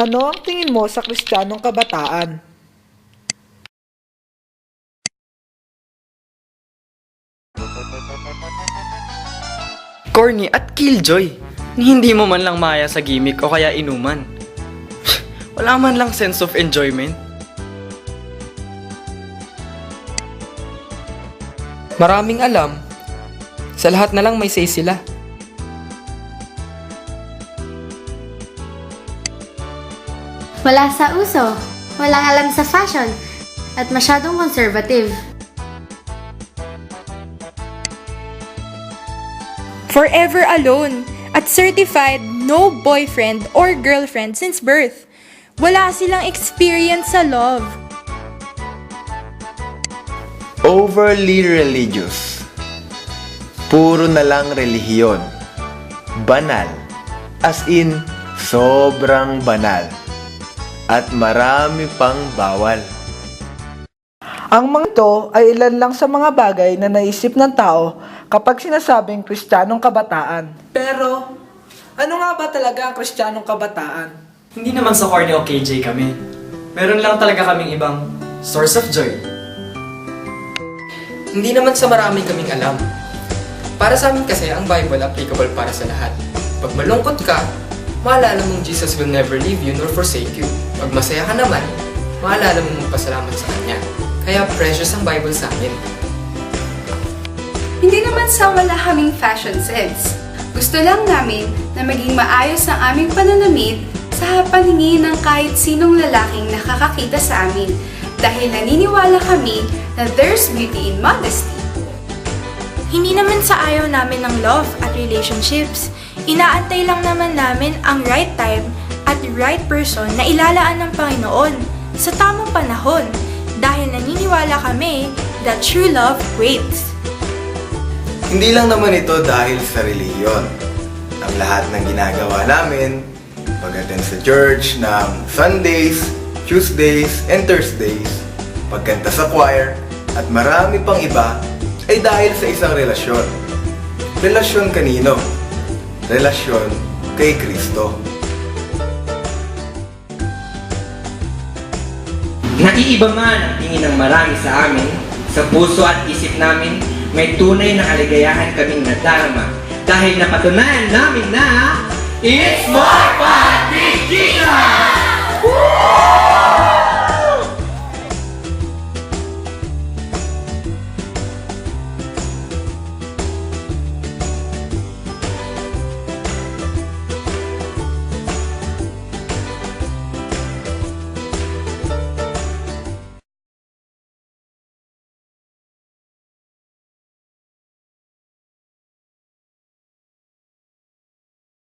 Ano ang tingin mo sa Kristiyanong kabataan? Corny at killjoy. Hindi mo man lang maya sa gimmick o kaya inuman. Wala man lang sense of enjoyment. Maraming alam. Sa lahat na lang may say sila. Wala sa uso, walang alam sa fashion, at masyadong conservative. Forever alone at certified no boyfriend or girlfriend since birth. Wala silang experience sa love. Overly religious. Puro na lang relihiyon. Banal. As in, sobrang banal. At marami pang bawal. Ang mga ito ay ilan lang sa mga bagay na naisip ng tao kapag sinasabing Kristiyanong kabataan. Pero, ano nga ba talaga ang Kristiyanong kabataan? Hindi naman sa corny o KJ kami. Meron lang talaga kaming ibang source of joy. Hindi naman sa marami kaming alam. Para sa amin kasi, ang Bible applicable para sa lahat. Pag malungkot ka, maalala mong Jesus will never leave you nor forsake you. Pag masaya ka naman, maalala mong magpasalamat sa Kanya. Kaya precious ang Bible sa amin. Hindi naman sa wala kaming fashion sense. Gusto lang namin na maging maayos ang aming pananamit sa paningin ng kahit sinong lalaking nakakakita sa amin dahil naniniwala kami na there's beauty in modesty. Hindi naman sa ayaw namin ng love at relationships. Inaantay lang naman namin ang right time at right person na ilalaan ng Panginoon sa tamang panahon dahil naniniwala kami that true love waits. Hindi lang naman ito dahil sa reliyon. Ang lahat ng ginagawa namin, pag-attend sa church ng Sundays, Tuesdays, and Thursdays, pagkanta sa choir, at marami pang iba, ay dahil sa isang relasyon. Relasyon kanino? Relasyon kay Kristo. Naiiba man ang tingin ng marami sa amin, sa puso at isip namin, may tunay na kaligayahan kaming nadarama dahil napatunayan namin na it's more fun!